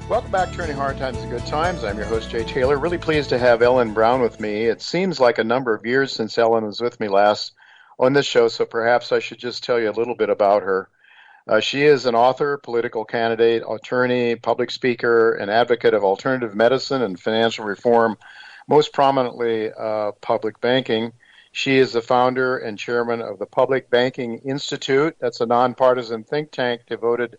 Welcome back to Turning Hard Times to Good Times. I'm your host, Jay Taylor. Really pleased to have Ellen Brown with me. It seems like a number of years since Ellen was with me last on this show, so perhaps I should just tell you a little bit about her. She is an author, political candidate, attorney, public speaker, and advocate of alternative medicine and financial reform, most prominently public banking. She is the founder and chairman of the Public Banking Institute. That's a nonpartisan think tank devoted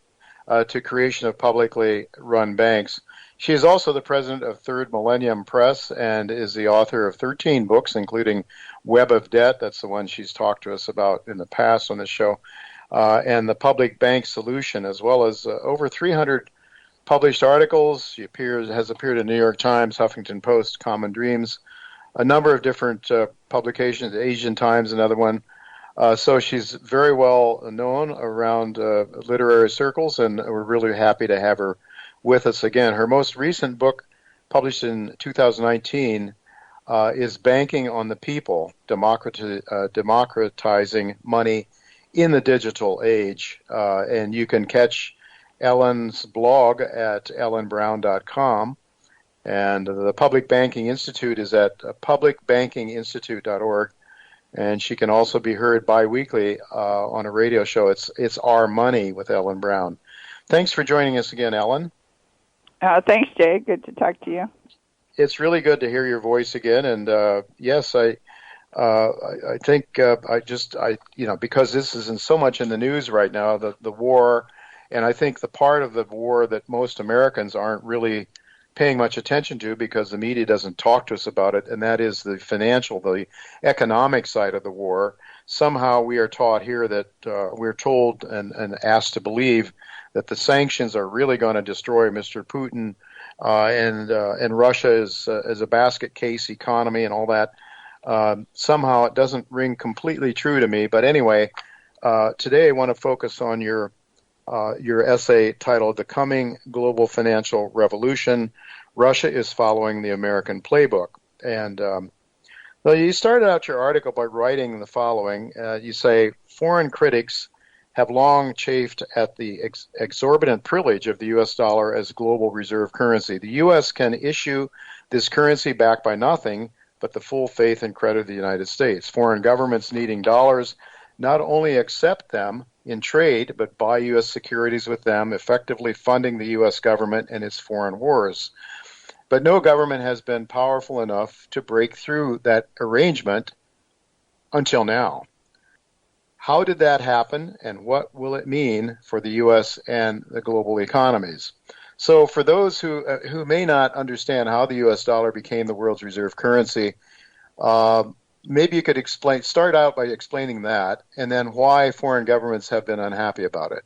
to creation of publicly run banks. She is also the president of Third Millennium Press and is the author of 13 books, including Web of Debt. That's the one she's talked to us about in the past on this show. And the Public Bank Solution, as well as over 300 published articles. She has appeared in New York Times, Huffington Post, Common Dreams, a number of different publications, Asian Times, another one. So she's very well known around literary circles, and we're really happy to have her with us again. Her most recent book, published in 2019, is Banking on the People, Democratizing Money in the Digital Age. And you can catch Ellen's blog at ellenbrown.com. And the Public Banking Institute is at publicbankinginstitute.org. And she can also be heard bi-weekly on a radio show. It's Our Money with Ellen Brown. Thanks for joining us again, Ellen. Thanks, Jay. Good to talk to you. It's really good to hear your voice again. And yes, I think because this isn't so much in the news right now, the war, and I think the part of the war that most Americans aren't really paying much attention to because the media doesn't talk to us about it, and that is the financial, the economic side of the war. Somehow we are taught here that we're told and asked to believe that the sanctions are really going to destroy Mr. Putin, and Russia is a basket case economy and all that. Somehow it doesn't ring completely true to me. But anyway, today I want to focus on your essay titled "The Coming Global Financial Revolution. Russia is Following the American Playbook." And well, you started out your article by writing the following. You say, foreign critics have long chafed at the exorbitant privilege of the U.S. dollar as global reserve currency. The U.S. can issue this currency backed by nothing but the full faith and credit of the United States. Foreign governments needing dollars not only accept them in trade, but buy U.S. securities with them, effectively funding the U.S. government and its foreign wars. But no government has been powerful enough to break through that arrangement until now. How did that happen, and what will it mean for the U.S. and the global economies? So for those who may not understand how the U.S. dollar became the world's reserve currency, maybe you could start out by explaining that, and then why foreign governments have been unhappy about it.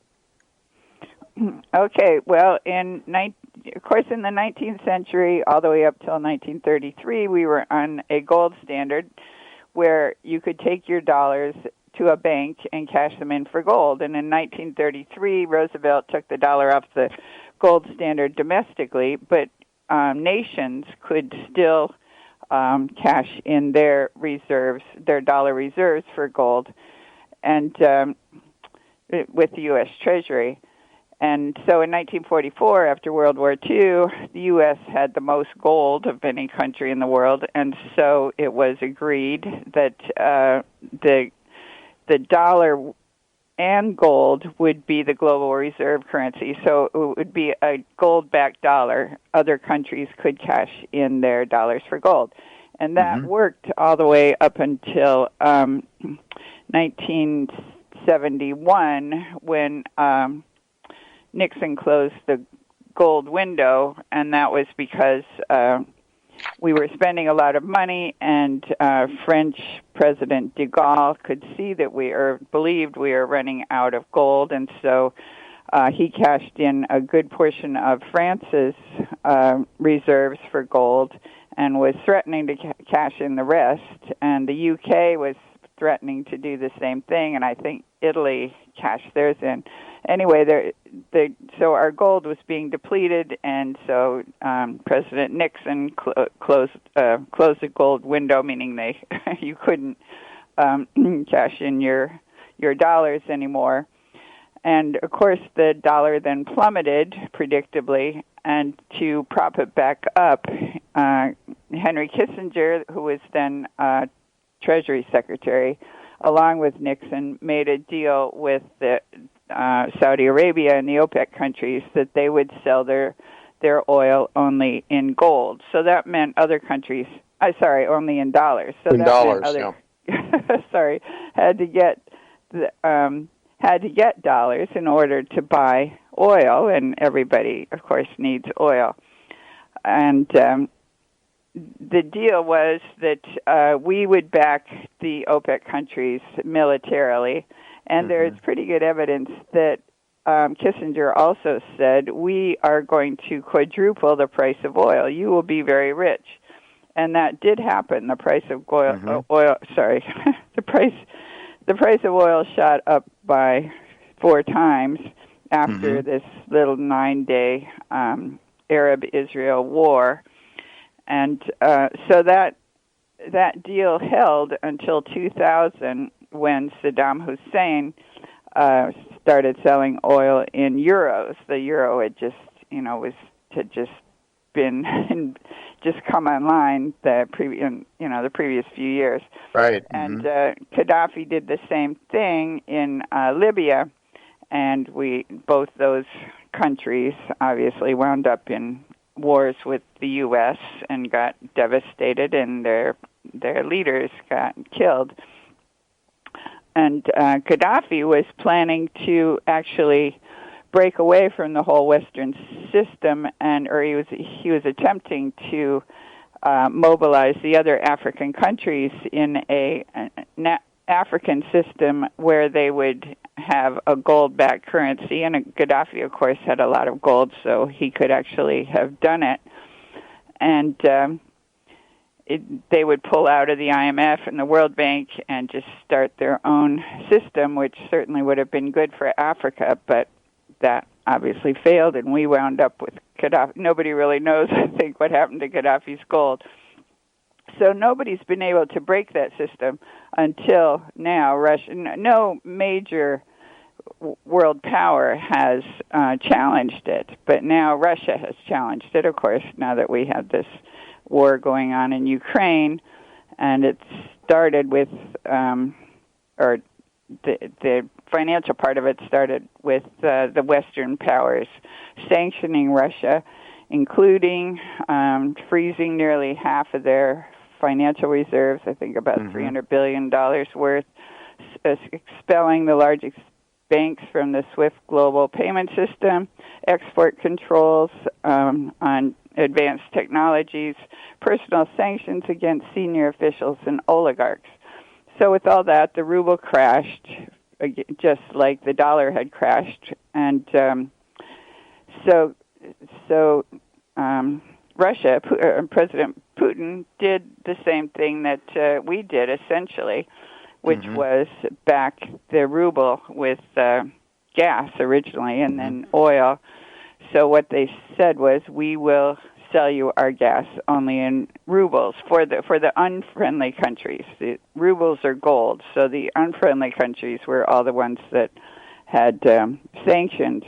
Okay, well, of course, in the 19th century, all the way up till 1933, we were on a gold standard where you could take your dollars to a bank and cash them in for gold. And in 1933, Roosevelt took the dollar off the gold standard domestically, but nations could still cash in their reserves, their dollar reserves for gold, and with the U.S. Treasury. And so in 1944, after World War II, the U.S. had the most gold of any country in the world, and so it was agreed that the dollar and gold would be the global reserve currency. So it would be a gold-backed dollar. Other countries could cash in their dollars for gold. And that worked all the way up until 1971 when Nixon closed the gold window, and that was because we were spending a lot of money, and French President de Gaulle could see that believed we were running out of gold, and so he cashed in a good portion of France's reserves for gold and was threatening to cash in the rest, and the UK was threatening to do the same thing, and I think Italy cashed theirs in. Anyway, so our gold was being depleted, and so President Nixon closed the gold window, meaning you couldn't cash in your dollars anymore. And, of course, the dollar then plummeted, predictably, and to prop it back up, Henry Kissinger, who was then Treasury Secretary, along with Nixon, made a deal with the, Saudi Arabia and the OPEC countries that they would sell their oil only in gold. So that meant other countries, only in dollars. So in that dollars, meant other, had to get dollars in order to buy oil, and everybody, of course, needs oil. And the deal was that we would back the OPEC countries militarily, and there's pretty good evidence that Kissinger also said, we are going to quadruple the price of oil. You will be very rich. And that did happen. The price of the price of oil shot up by 4 times after this little 9-day Arab-Israel war. And so that deal held until 2000, when Saddam Hussein started selling oil in euros. The euro had just come online the previous few years. Right. And Gaddafi did the same thing in Libya, and both those countries obviously wound up in wars with the U.S. and got devastated, and their leaders got killed. And Gaddafi was planning to actually break away from the whole Western system, or he was attempting to mobilize the other African countries in an African system where they would have a gold-backed currency. And Gaddafi, of course, had a lot of gold, so he could actually have done it. And they would pull out of the IMF and the World Bank and just start their own system, which certainly would have been good for Africa, but that obviously failed, and we wound up with Gaddafi. Nobody really knows, I think, what happened to Gaddafi's gold. So nobody's been able to break that system until now. No major world power has challenged it, but now Russia has challenged it, of course, now that we have this war going on in Ukraine, and it started with, the financial part of it started with the Western powers sanctioning Russia, including freezing nearly half of their financial reserves, I think about $300 billion worth, expelling the largest banks from the SWIFT global payment system, export controls on advanced technologies, personal sanctions against senior officials and oligarchs. So with all that, the ruble crashed, just like the dollar had crashed, and so Russia, President Putin, did the same thing that we did, essentially, which was back the ruble with gas originally and then oil. So what they said was, we will sell you our gas only in rubles for the unfriendly countries. The rubles are gold, so the unfriendly countries were all the ones that had sanctioned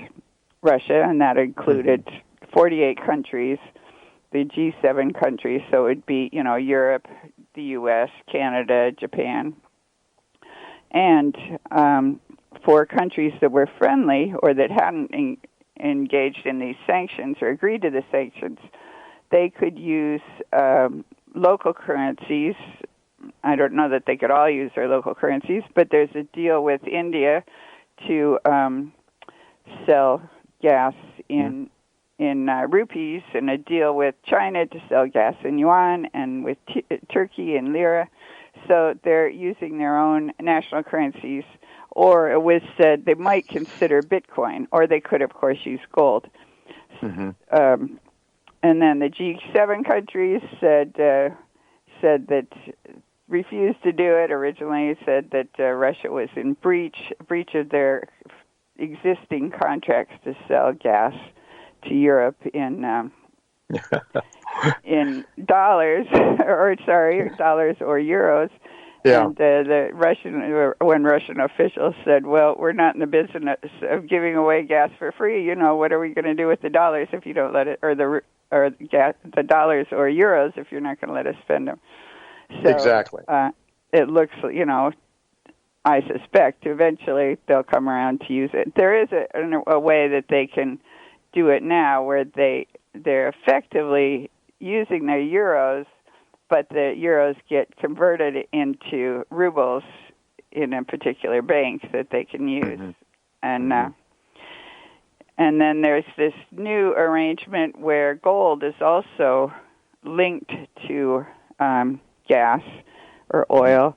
Russia, and that included 48 countries, the G7 countries, so it would be, Europe, the U.S., Canada, Japan. And for countries that were friendly or that hadn't engaged in these sanctions or agreed to the sanctions, they could use local currencies. I don't know that they could all use their local currencies, but there's a deal with India to sell gas in rupees, and a deal with China to sell gas in yuan, and with Turkey in lira. So they're using their own national currencies, or it was said they might consider Bitcoin, or they could, of course, use gold. And then the G7 countries said that refused to do it. Originally said that Russia was in breach of their existing contracts to sell gas to Europe in dollars, dollars or euros, Yeah. And the when Russian officials said, "Well, we're not in the business of giving away gas for free. You know, what are we going to do with the dollars if you don't let it, or the dollars or euros if you're not going to let us spend them?" So Exactly. it looks, I suspect eventually they'll come around to use it. There is a way that they can do it now where they're effectively using their euros, but the euros get converted into rubles in a particular bank that they can use. Mm-hmm. And and then there's this new arrangement where gold is also linked to gas or oil.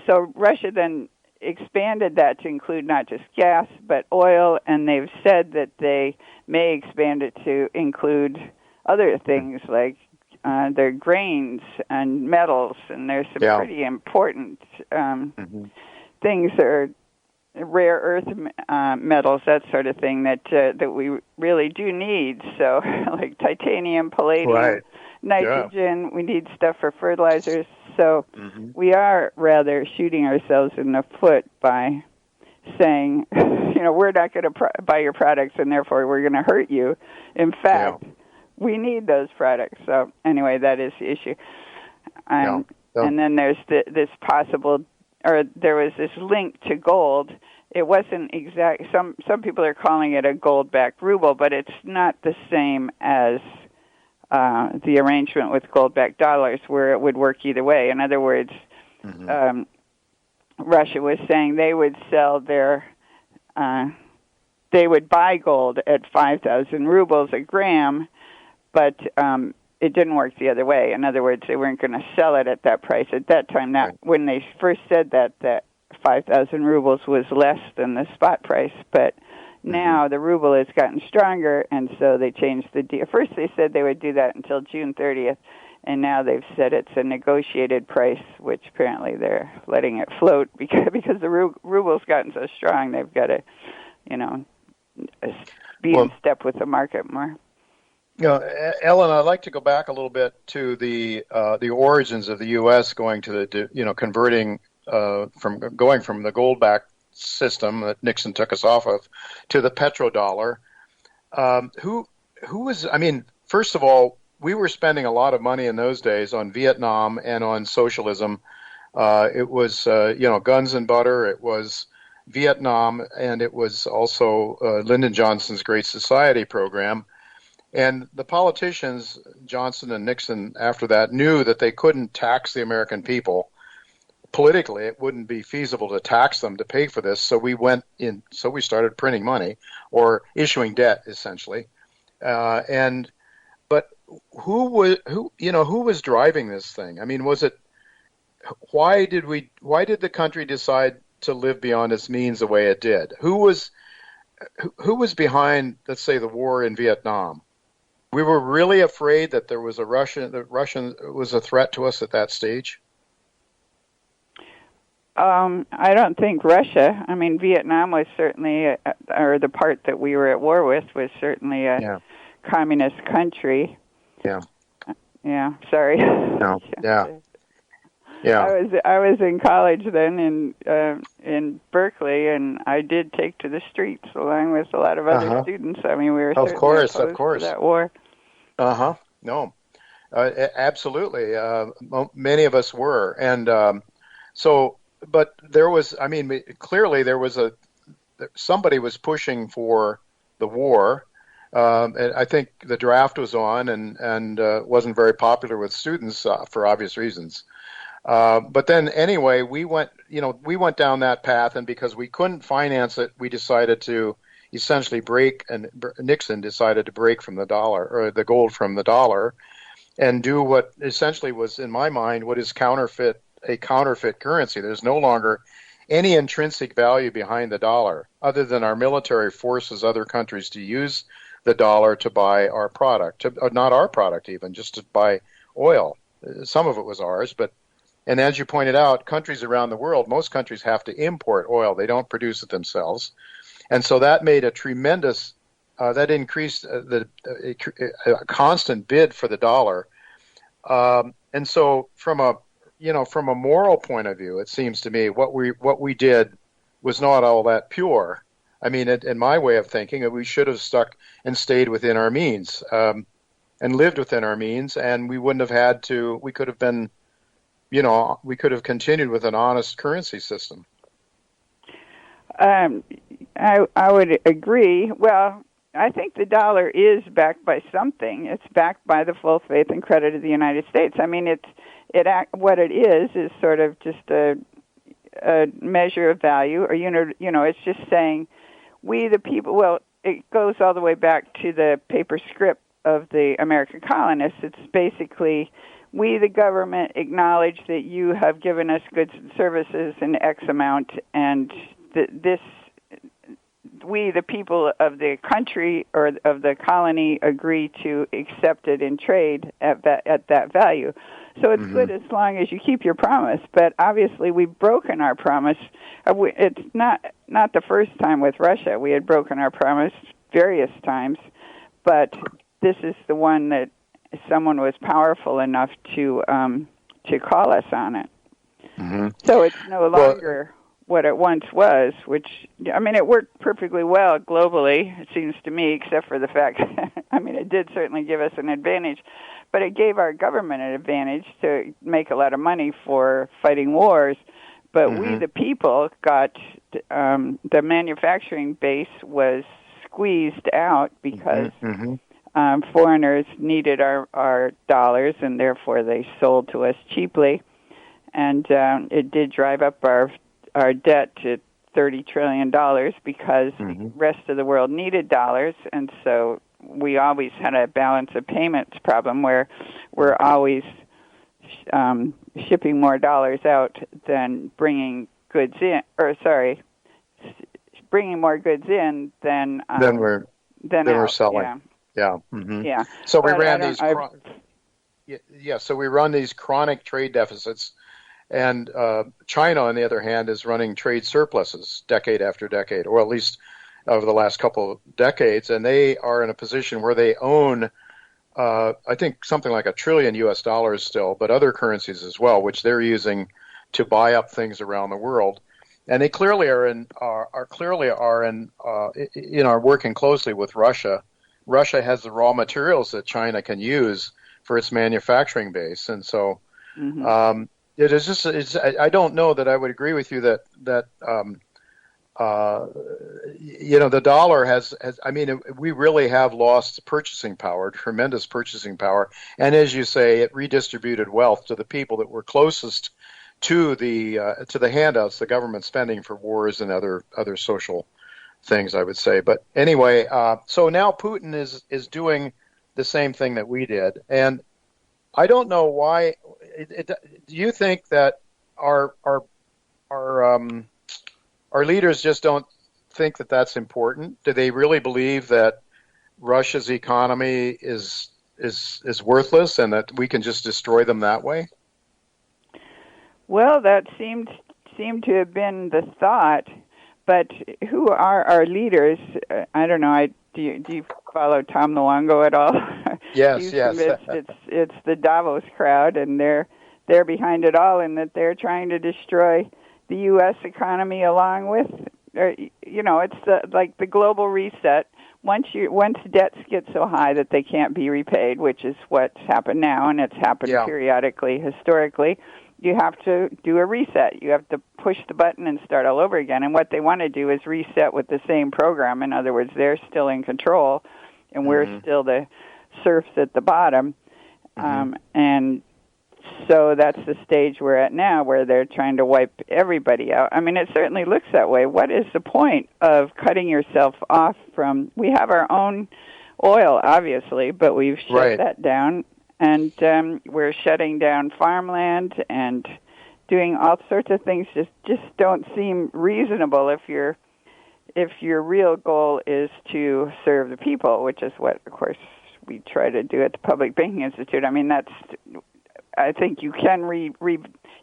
So Russia then expanded that to include not just gas, but oil, and they've said that they may expand it to include other things like their grains and metals, and there's some pretty important things that are rare earth metals, that sort of thing that we really do need. So like titanium, palladium, nitrogen, we need stuff for fertilizers. So we are rather shooting ourselves in the foot by saying, we're not going to buy your products and therefore we're going to hurt you. In fact, we need those products. So anyway, that is the issue. And then there's this possible, or there was this link to gold. It wasn't exact. Some people are calling it a gold-backed ruble, but it's not the same as the arrangement with gold-backed dollars, where it would work either way. In other words, Russia was saying they would sell they would buy gold at 5,000 rubles a gram, but it didn't work the other way. In other words, they weren't going to sell it at that price at that time. When they first said that 5,000 rubles was less than the spot price, but now the ruble has gotten stronger, and so they changed the deal. First they said they would do that until June 30th, and now they've said it's a negotiated price, which apparently they're letting it float because the ruble's gotten so strong. They've got to, be in step with the market more. Ellen, I'd like to go back a little bit to the origins of the U.S. going to the converting from the gold-backed system that Nixon took us off of to the petrodollar. Who was? I mean, first of all, we were spending a lot of money in those days on Vietnam and on socialism. It was guns and butter. It was Vietnam, and it was also Lyndon Johnson's Great Society program. And the politicians, Johnson and Nixon, after that, knew that they couldn't tax the American people. Politically, it wouldn't be feasible to tax them to pay for this. So we started printing money or issuing debt, essentially. But who was driving this thing? I mean, why did the country decide to live beyond its means the way it did? Who was behind, let's say, the war in Vietnam? We were really afraid that Russian was a threat to us at that stage. I don't think Russia. I mean, Vietnam was certainly, or the part that we were at war with was certainly a communist country. Yeah. Yeah. Sorry. No. Yeah. Yeah. I was in college then in Berkeley, and I did take to the streets along with a lot of other students. I mean, we were certainly opposed to that war. No. Absolutely. Many of us were, and but there was. I mean, clearly there was somebody was pushing for the war. And I think the draft was on, and wasn't very popular with students for obvious reasons. But then anyway, we went down that path, and because we couldn't finance it, we decided to essentially break, and Nixon decided to break from the dollar, or the gold from the dollar, and do what essentially was, in my mind, what is a counterfeit currency. There's no longer any intrinsic value behind the dollar, other than our military forces other countries to use the dollar to buy our product, not our product even, just to buy oil. Some of it was ours, and as you pointed out, countries around the world, most countries have to import oil. They don't produce it themselves. And so that made a tremendous, that increased a constant bid for the dollar. And so from a from a moral point of view, it seems to me what we did was not all that pure. I mean, in my way of thinking, we should have stuck and stayed within our means, and lived within our means, and we wouldn't have had to. We could have been, we could have continued with an honest currency system. I would agree. Well, I think the dollar is backed by something. It's backed by the full faith and credit of the United States. I mean, what it is sort of just a measure of value, or it's just saying we the people. Well, it goes all the way back to the paper script of the American colonists. It's basically, we the government acknowledge that you have given us goods and services in X amount, and we, the people of the country or of the colony, agree to accept it in trade at that value. So it's good as long as you keep your promise. But obviously, we've broken our promise. It's not the first time with Russia. We had broken our promise various times, but this is the one that someone was powerful enough to call us on it. Mm-hmm. So it's no longer what it once was, which, I mean, it worked perfectly well globally, it seems to me, except for the fact, I mean, it did certainly give us an advantage, but it gave our government an advantage to make a lot of money for fighting wars. But we, the people, got the manufacturing base was squeezed out because foreigners needed our dollars, and therefore they sold to us cheaply. And it did drive up our debt to $30 trillion because the rest of the world needed dollars, and so we always had a balance of payments problem where we're always shipping more dollars out than bringing goods in, bringing more goods in than we're selling. Yeah. Yeah. So we ran these. So we run these chronic trade deficits. And China, on the other hand, is running trade surpluses decade after decade, or at least over the last couple of decades. And they are in a position where they own, I think, something like $1 trillion US still, but other currencies as well, which they're using to buy up things around the world. And they clearly are working closely with Russia. Russia has the raw materials that China can use for its manufacturing base, and so. It is just. I don't know that I would agree with you that the dollar has. I mean, we really have lost purchasing power, tremendous purchasing power, and as you say, it redistributed wealth to the people that were closest to the handouts, the government spending for wars and other social things, I would say. But anyway, so now Putin is doing the same thing that we did, and I don't know why. Do you think that our leaders just don't think that that's important? Do they really believe that Russia's economy is worthless and that we can just destroy them that way? Well, that seemed to have been the thought, but who are our leaders? I don't know. Do you follow Tom Luongo at all? Yes. It's the Davos crowd, and they're behind it all, in that they're trying to destroy the U.S. economy along with, it's like the global reset. Once debts get so high that they can't be repaid, which is what's happened now, and it's happened periodically historically, you have to do a reset. You have to push the button and start all over again. And what they want to do is reset with the same program. In other words, they're still in control, and we're still the serfs at the bottom. And so that's the stage we're at now, where they're trying to wipe everybody out. I mean, it certainly looks that way. What is the point of cutting yourself off from... We have our own oil, obviously, but we've shut that down. And we're shutting down farmland and doing all sorts of things just don't seem reasonable if your real goal is to serve the people, which is what, of course, we try to do at the Public Banking Institute. I mean, I think you can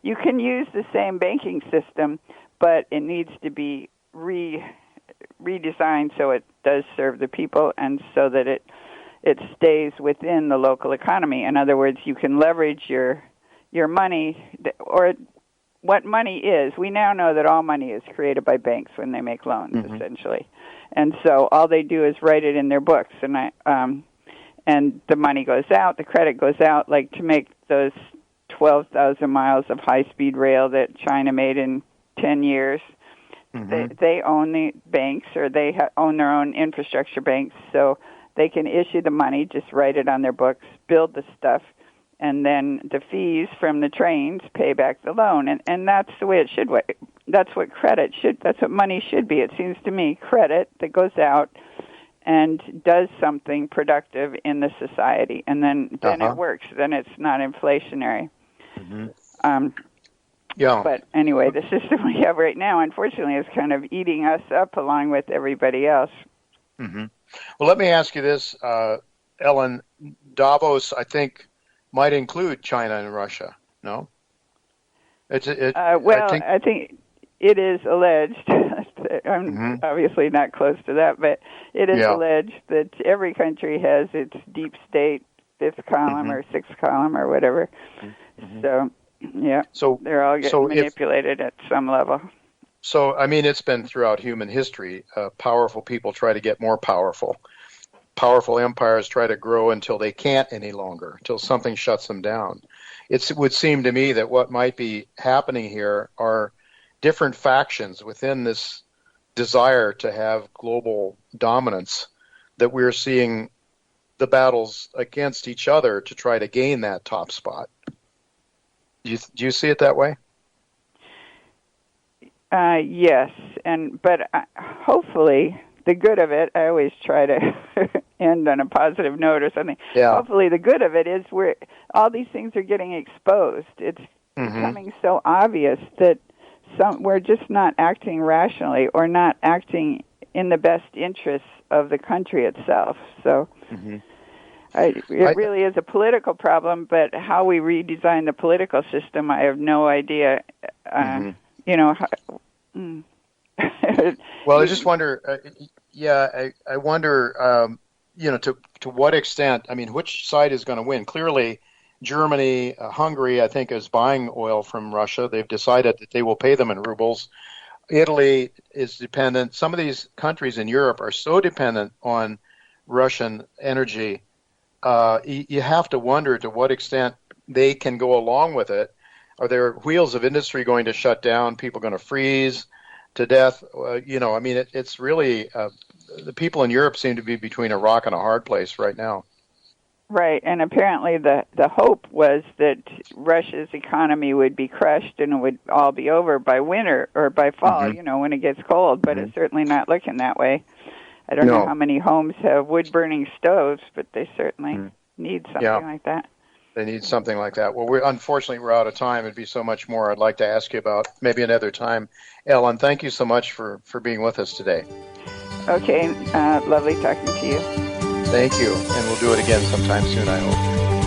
you can use the same banking system, but it needs to be redesigned so it does serve the people, and so that it stays within the local economy. In other words, you can leverage your your money, or what money is. We now know that all money is created by banks when they make loans, essentially. And so all they do is write it in their books, and the money goes out, the credit goes out, like to make those 12,000 miles of high-speed rail that China made in 10 years. They own the banks, or they own their own infrastructure banks, so they can issue the money, just write it on their books, build the stuff, and then the fees from the trains pay back the loan. And that's the way it should work. That's what credit should, that's what money should be, it seems to me, credit that goes out and does something productive in the society, and then it works. Then it's not inflationary. But anyway, the system we have right now, unfortunately, is kind of eating us up along with everybody else. Well, let me ask you this, Ellen. Davos, I think, might include China and Russia. No? I think it is alleged. I'm obviously not close to that, but it is alleged that every country has its deep state fifth column or sixth column or whatever. So they're all getting manipulated at some level. So, I mean, it's been throughout human history. Powerful people try to get more powerful. Powerful empires try to grow until they can't any longer, until something shuts them down. It would seem to me that what might be happening here are different factions within this desire to have global dominance, that we're seeing the battles against each other to try to gain that top spot. Do you see it that way? Yes, but hopefully the good of it, I always try to end on a positive note or something. Hopefully the good of it is where all these things are getting exposed. It's becoming so obvious that we're just not acting rationally, or not acting in the best interests of the country itself. So it really is a political problem, but how we redesign the political system, I have no idea. Well, I just wonder, I wonder, to what extent, I mean, which side is going to win? Clearly, Germany, Hungary, I think, is buying oil from Russia. They've decided that they will pay them in rubles. Italy is dependent. Some of these countries in Europe are so dependent on Russian energy. You have to wonder to what extent they can go along with it. Are their wheels of industry going to shut down? People going to freeze to death? It's really the people in Europe seem to be between a rock and a hard place right now. Right, and apparently the hope was that Russia's economy would be crushed and it would all be over by winter or by fall, when it gets cold, but it's certainly not looking that way. I don't know how many homes have wood-burning stoves, but they certainly need something like that. They need something like that. Well, unfortunately, we're out of time. It'd be so much more I'd like to ask you about maybe another time. Ellen, thank you so much for being with us today. Okay, lovely talking to you. Thank you, and we'll do it again sometime soon, I hope.